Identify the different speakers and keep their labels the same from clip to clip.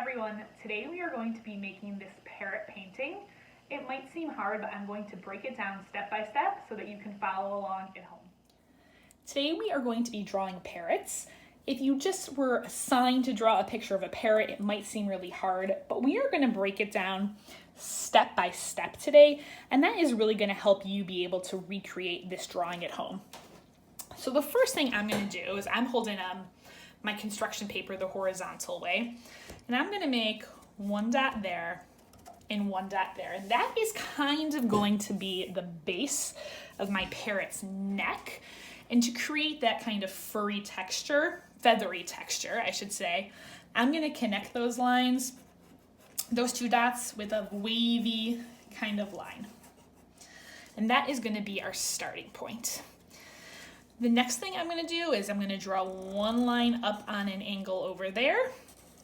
Speaker 1: everyone, today we are going to be making this parrot painting. It might seem hard, but I'm going to break it down step by step so that you can follow along at home.
Speaker 2: Today we are going to be drawing parrots. If you just were assigned to draw a picture of a parrot, it might seem really hard, but we are going to break it down step by step today, and that is really going to help you be able to recreate this drawing at home. So the first thing I'm going to do is I'm holding my construction paper the horizontal way, and I'm going to make one dot there and one dot there. And that is kind of going to be the base of my parrot's neck. And to create that kind of furry texture, feathery texture, I should say, I'm going to connect those lines, those two dots, with a wavy kind of line. And that is going to be our starting point. The next thing I'm going to do is I'm going to draw one line up on an angle over there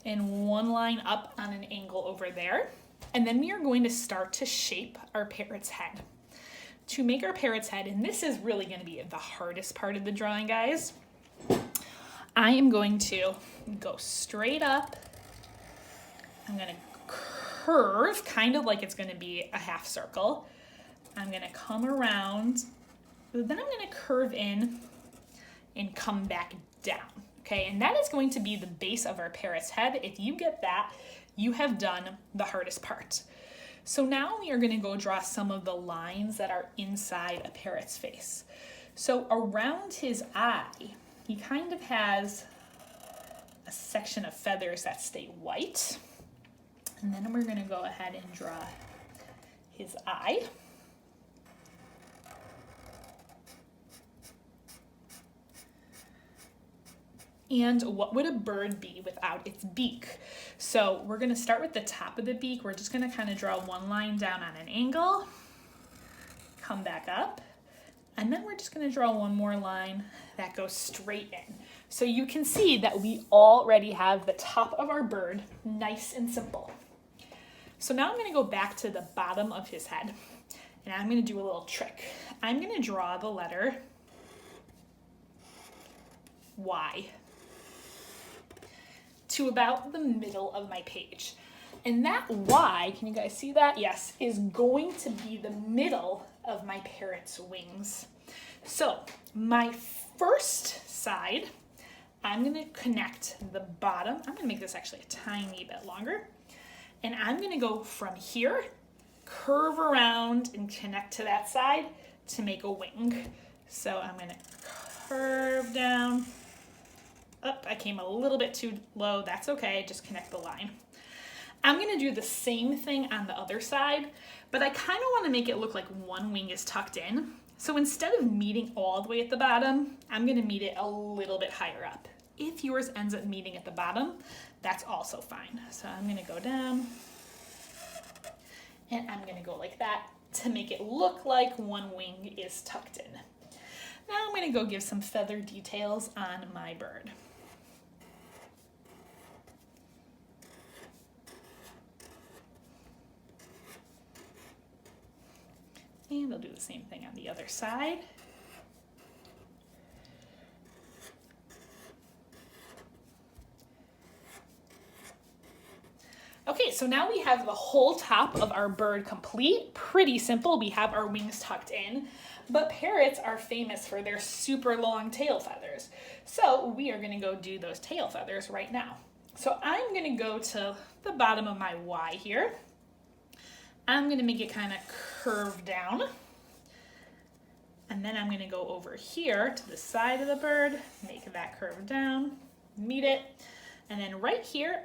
Speaker 2: and one line up on an angle over there. And then we are going to start to shape our parrot's head. To make our parrot's head, and this is really going to be the hardest part of the drawing, guys, I am going to go straight up. I'm going to curve, kind of like it's going to be a half circle. I'm going to come around. Then I'm going to curve in and come back down, okay? And that is going to be the base of our parrot's head. If you get that, you have done the hardest part. So now we are going to go draw some of the lines that are inside a parrot's face. So around his eye, he kind of has a section of feathers that stay white. And then we're going to go ahead and draw his eye. And what would a bird be without its beak? So we're going to start with the top of the beak. We're just going to kind of draw one line down on an angle, come back up, and then we're just going to draw one more line that goes straight in. So you can see that we already have the top of our bird nice and simple. So now I'm going to go back to the bottom of his head, and I'm going to do a little trick. I'm going to draw the letter Y to about the middle of my page. And that Y, can you guys see that? Yes, is going to be the middle of my parrot's wings. So my first side, I'm going to connect the bottom. I'm going to make this actually a tiny bit longer. And I'm going to go from here, curve around and connect to that side to make a wing. So I'm going to curve down. Oh, I came a little bit too low. That's okay. Just connect the line. I'm going to do the same thing on the other side, but I kind of want to make it look like one wing is tucked in. So instead of meeting all the way at the bottom, I'm going to meet it a little bit higher up. If yours ends up meeting at the bottom, that's also fine. So I'm going to go down, and I'm going to go like that to make it look like one wing is tucked in. Now I'm going to go give some feather details on my bird. And I'll do the same thing on the other side. Okay, so now we have the whole top of our bird complete. Pretty simple. We have our wings tucked in, but parrots are famous for their super long tail feathers. So we are gonna go do those tail feathers right now. So I'm gonna go to the bottom of my Y here. I'm gonna make it kind of curve down. And then I'm gonna go over here to the side of the bird, make that curve down, meet it. And then right here,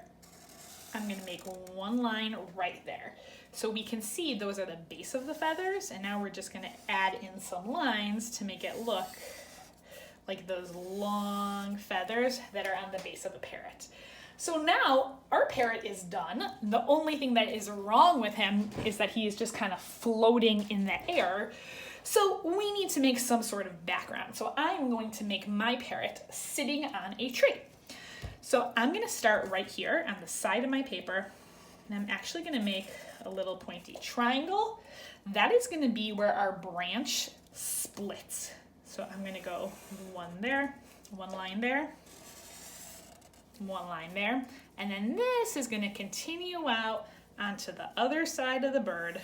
Speaker 2: I'm gonna make one line right there. So we can see those are the base of the feathers, and now we're just gonna add in some lines to make it look like those long feathers that are on the base of a parrot. So now our parrot is done. The only thing that is wrong with him is that he is just kind of floating in the air. So we need to make some sort of background. So I'm going to make my parrot sitting on a tree. So I'm going to start right here on the side of my paper, and I'm actually going to make a little pointy triangle. That is going to be where our branch splits. So I'm going to go one there, one line there, one line there, And then this is going to continue out onto the other side of the bird.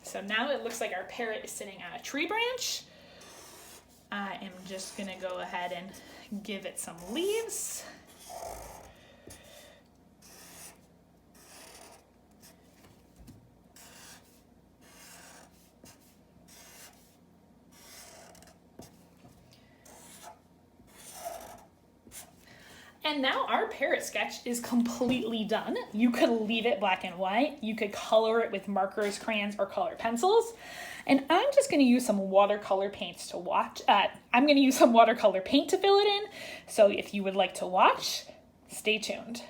Speaker 2: So now it looks like our parrot is sitting on a tree branch. I am just going to go ahead and give it some leaves. And now our parrot sketch is completely done. You could leave it black and white. You could color it with markers, crayons, or colored pencils. And I'm just gonna use some watercolor paints to watch. I'm gonna use some watercolor paint to fill it in. So if you would like to watch, stay tuned.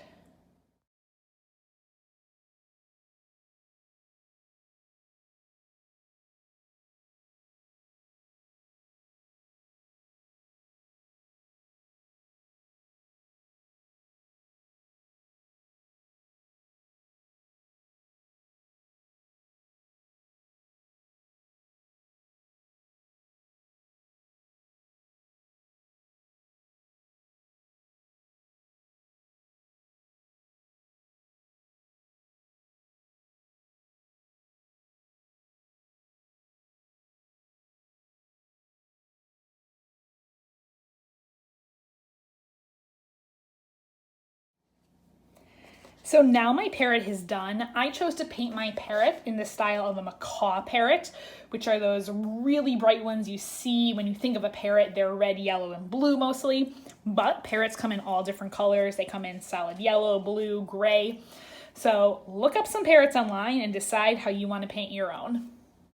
Speaker 2: So now my parrot is done. I chose to paint my parrot in the style of a macaw parrot, which are those really bright ones you see when you think of a parrot. They're red, yellow, and blue mostly, but parrots come in all different colors. They come in solid yellow, blue, gray. So look up some parrots online and decide how you want to paint your own.